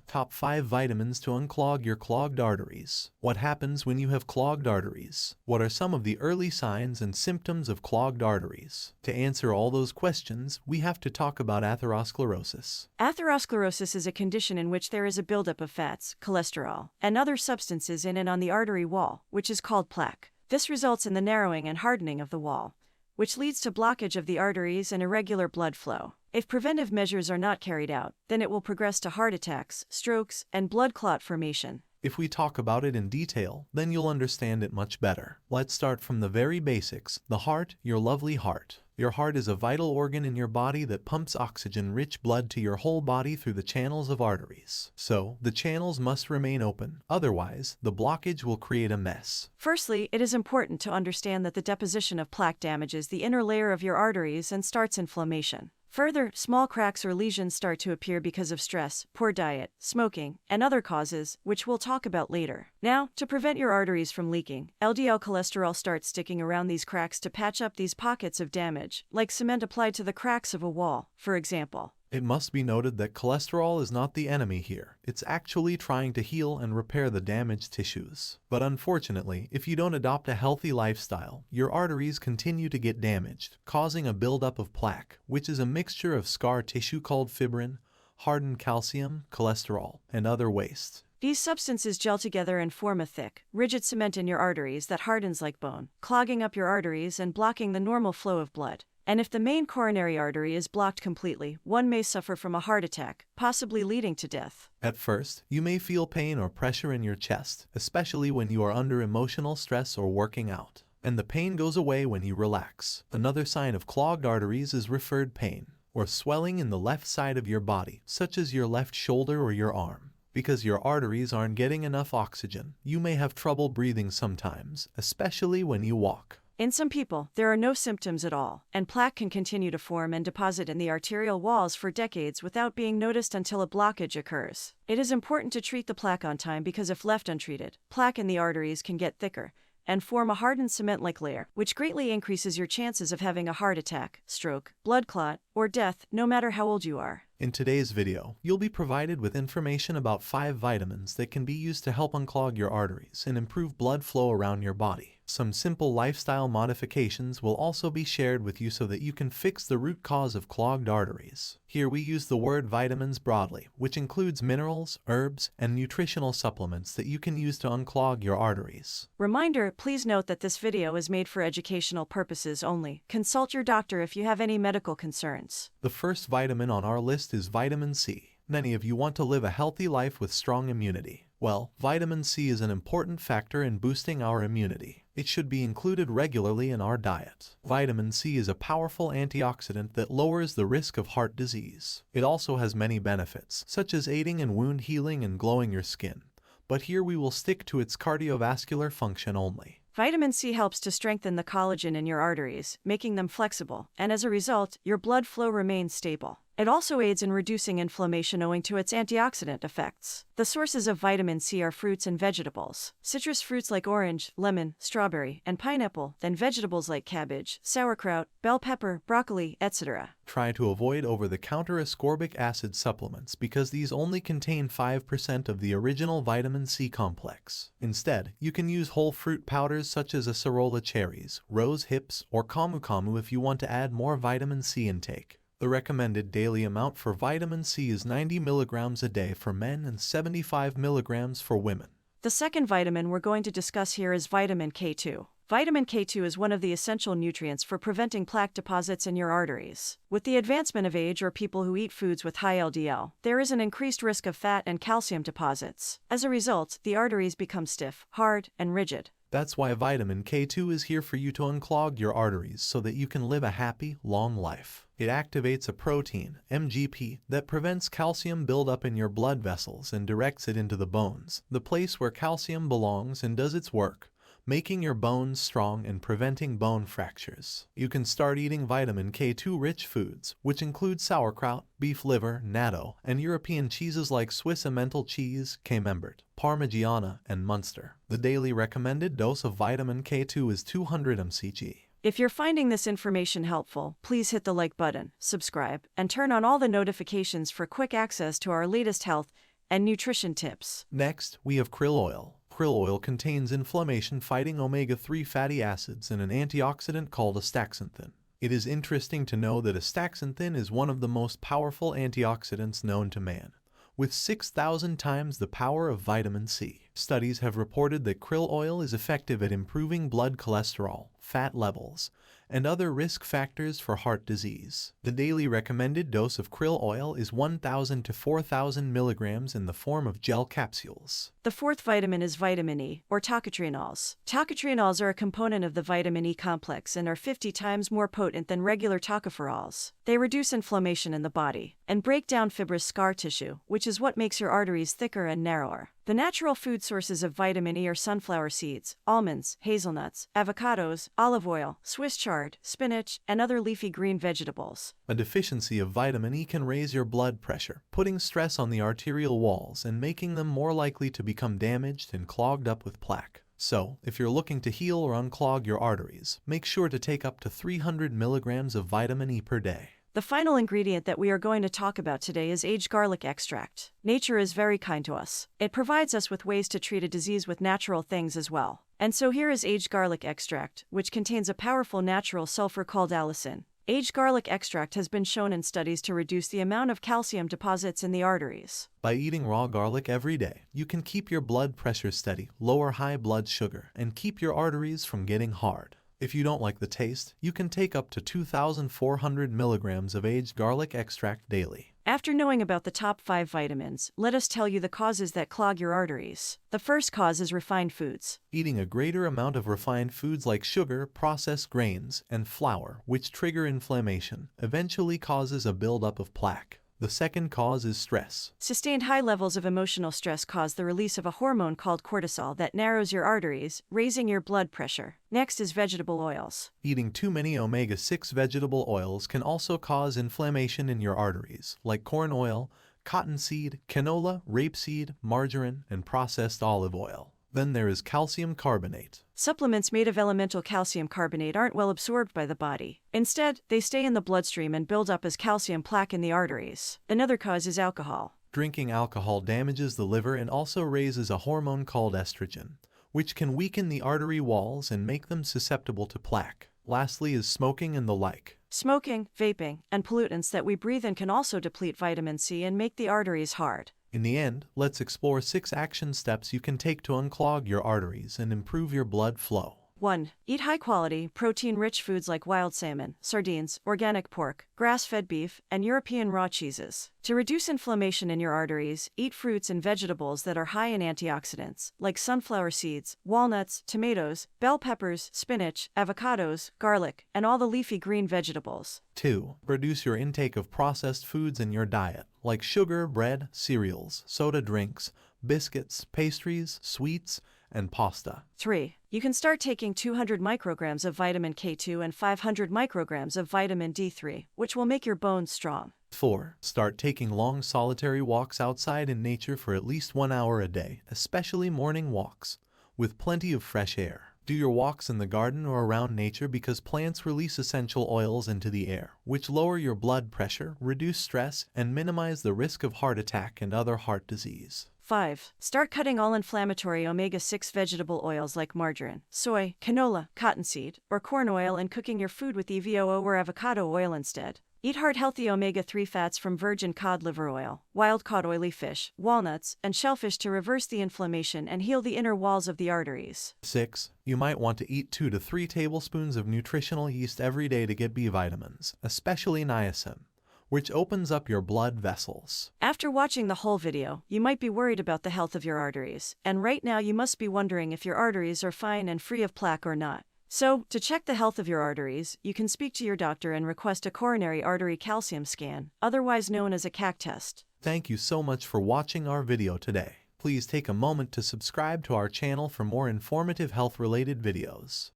Top 5 vitamins to unclog your clogged arteries. What happens when you have clogged arteries? What are some of the early signs and symptoms of clogged arteries? To answer all those questions, we have to talk about atherosclerosis. Atherosclerosis is a condition in which there is a buildup of fats, cholesterol, and other substances in and on the artery wall, which is called plaque. This results in the narrowing and hardening of the wall, which leads to blockage of the arteries and irregular blood flow. If preventive measures are not carried out, then it will progress to heart attacks, strokes, and blood clot formation. If we talk about it in detail, then you'll understand it much better. Let's start from the very basics. The heart, your lovely heart. Your heart is a vital organ in your body that pumps oxygen-rich blood to your whole body through the channels of arteries. So, the channels must remain open, otherwise, the blockage will create a mess. Firstly, it is important to understand that the deposition of plaque damages the inner layer of your arteries and starts inflammation. Further, small cracks or lesions start to appear because of stress, poor diet, smoking, and other causes, which we'll talk about later. Now, to prevent your arteries from leaking, LDL cholesterol starts sticking around these cracks to patch up these pockets of damage, like cement applied to the cracks of a wall, for example. It must be noted that cholesterol is not the enemy here. It's actually trying to heal and repair the damaged tissues. But unfortunately, if you don't adopt a healthy lifestyle, your arteries continue to get damaged, causing a buildup of plaque, which is a mixture of scar tissue called fibrin, hardened calcium, cholesterol, and other wastes. These substances gel together and form a thick, rigid cement in your arteries that hardens like bone, clogging up your arteries and blocking the normal flow of blood. And if the main coronary artery is blocked completely, one may suffer from a heart attack, possibly leading to death. At first, you may feel pain or pressure in your chest, especially when you are under emotional stress or working out. And the pain goes away when you relax. Another sign of clogged arteries is referred pain, or swelling in the left side of your body, such as your left shoulder or your arm. Because your arteries aren't getting enough oxygen, you may have trouble breathing sometimes, especially when you walk. In some people, there are no symptoms at all, and plaque can continue to form and deposit in the arterial walls for decades without being noticed until a blockage occurs. It is important to treat the plaque on time because if left untreated, plaque in the arteries can get thicker and form a hardened cement-like layer, which greatly increases your chances of having a heart attack, stroke, blood clot, or death, no matter how old you are. In today's video, you'll be provided with information about 5 vitamins that can be used to help unclog your arteries and improve blood flow around your body. Some simple lifestyle modifications will also be shared with you so that you can fix the root cause of clogged arteries. Here we use the word vitamins broadly, which includes minerals, herbs, and nutritional supplements that you can use to unclog your arteries. Reminder, please note that this video is made for educational purposes only. Consult your doctor if you have any medical concerns. The first vitamin on our list is vitamin C. Many of you want to live a healthy life with strong immunity. Well, vitamin C is an important factor in boosting our immunity. It should be included regularly in our diet. Vitamin C is a powerful antioxidant that lowers the risk of heart disease. It also has many benefits, such as aiding in wound healing and glowing your skin. But here we will stick to its cardiovascular function only. Vitamin C helps to strengthen the collagen in your arteries, making them flexible, and as a result, your blood flow remains stable. It also aids in reducing inflammation owing to its antioxidant effects. The sources of vitamin C are fruits and vegetables. Citrus fruits like orange, lemon, strawberry, and pineapple, then vegetables like cabbage, sauerkraut, bell pepper, broccoli, etc. Try to avoid over-the-counter ascorbic acid supplements because these only contain 5% of the original vitamin C complex. Instead, you can use whole fruit powders such as acerola cherries, rose hips, or camu camu if you want to add more vitamin C intake. The recommended daily amount for vitamin C is 90 milligrams a day for men and 75 milligrams for women. The second vitamin we're going to discuss here is vitamin K2. Vitamin K2 is one of the essential nutrients for preventing plaque deposits in your arteries. With the advancement of age or people who eat foods with high LDL, there is an increased risk of fat and calcium deposits. As a result, the arteries become stiff, hard, and rigid. That's why vitamin K2 is here for you to unclog your arteries so that you can live a happy, long life. It activates a protein, MGP, that prevents calcium buildup in your blood vessels and directs it into the bones, the place where calcium belongs, and does its work, making your bones strong and preventing bone fractures. You can start eating vitamin K2 rich foods, which include sauerkraut, beef liver, natto, and European cheeses like Swiss Emmental cheese, Camembert, Parmigiana, and Munster. The daily recommended dose of vitamin K2 is 200 mcg. If you're finding this information helpful, please hit the like button, subscribe, and turn on all the notifications for quick access to our latest health and nutrition tips. Next, we have krill oil. Krill oil contains inflammation-fighting omega-3 fatty acids and an antioxidant called astaxanthin. It is interesting to know that astaxanthin is one of the most powerful antioxidants known to man, with 6,000 times the power of vitamin C. Studies have reported that krill oil is effective at improving blood cholesterol, fat levels, and other risk factors for heart disease. The daily recommended dose of krill oil is 1,000 to 4,000 milligrams in the form of gel capsules. The fourth vitamin is vitamin E, or tocotrienols. Tocotrienols are a component of the vitamin E complex and are 50 times more potent than regular tocopherols. They reduce inflammation in the body and break down fibrous scar tissue, which is what makes your arteries thicker and narrower. The natural food sources of vitamin E are sunflower seeds, almonds, hazelnuts, avocados, olive oil, Swiss chard, spinach, and other leafy green vegetables. A deficiency of vitamin E can raise your blood pressure, putting stress on the arterial walls and making them more likely to become damaged and clogged up with plaque. So, if you're looking to heal or unclog your arteries, make sure to take up to 300 milligrams of vitamin E per day. The final ingredient that we are going to talk about today is aged garlic extract. Nature is very kind to us. It provides us with ways to treat a disease with natural things as well. And so here is aged garlic extract, which contains a powerful natural sulfur called allicin. Aged garlic extract has been shown in studies to reduce the amount of calcium deposits in the arteries. By eating raw garlic every day, you can keep your blood pressure steady, lower high blood sugar, and keep your arteries from getting hard. If you don't like the taste, you can take up to 2,400 milligrams of aged garlic extract daily. After knowing about the top 5 vitamins, let us tell you the causes that clog your arteries. The first cause is refined foods. Eating a greater amount of refined foods like sugar, processed grains, and flour, which trigger inflammation, eventually causes a buildup of plaque. The second cause is stress. Sustained high levels of emotional stress cause the release of a hormone called cortisol that narrows your arteries, raising your blood pressure. Next is vegetable oils. Eating too many omega-6 vegetable oils can also cause inflammation in your arteries, like corn oil, cottonseed, canola, rapeseed, margarine, and processed olive oil. Then there is calcium carbonate. Supplements made of elemental calcium carbonate aren't well absorbed by the body. Instead, they stay in the bloodstream and build up as calcium plaque in the arteries. Another cause is alcohol. Drinking alcohol damages the liver and also raises a hormone called estrogen, which can weaken the artery walls and make them susceptible to plaque. Lastly is smoking and the like. Smoking, vaping, and pollutants that we breathe in can also deplete vitamin C and make the arteries hard. In the end, let's explore 6 action steps you can take to unclog your arteries and improve your blood flow. 1. Eat high-quality, protein-rich foods like wild salmon, sardines, organic pork, grass-fed beef, and European raw cheeses. To reduce inflammation in your arteries, eat fruits and vegetables that are high in antioxidants, like sunflower seeds, walnuts, tomatoes, bell peppers, spinach, avocados, garlic, and all the leafy green vegetables. 2. Reduce your intake of processed foods in your diet, like sugar, bread, cereals, soda drinks, biscuits, pastries, sweets, and pasta. 3. You can start taking 200 micrograms of vitamin K2 and 500 micrograms of vitamin D3, which will make your bones strong. 4. Start taking long solitary walks outside in nature for at least 1 hour a day, especially morning walks, with plenty of fresh air. Do your walks in the garden or around nature because plants release essential oils into the air, which lower your blood pressure, reduce stress, and minimize the risk of heart attack and other heart disease. 5. Start cutting all inflammatory omega-6 vegetable oils like margarine, soy, canola, cottonseed, or corn oil and cooking your food with EVOO or avocado oil instead. Eat heart-healthy omega-3 fats from virgin cod liver oil, wild-caught oily fish, walnuts, and shellfish to reverse the inflammation and heal the inner walls of the arteries. 6. You might want to eat 2 to 3 tablespoons of nutritional yeast every day to get B vitamins, especially niacin, which opens up your blood vessels. After watching the whole video, you might be worried about the health of your arteries, and right now you must be wondering if your arteries are fine and free of plaque or not. So, to check the health of your arteries, you can speak to your doctor and request a coronary artery calcium scan, otherwise known as a CAC test. Thank you so much for watching our video today. Please take a moment to subscribe to our channel for more informative health-related videos.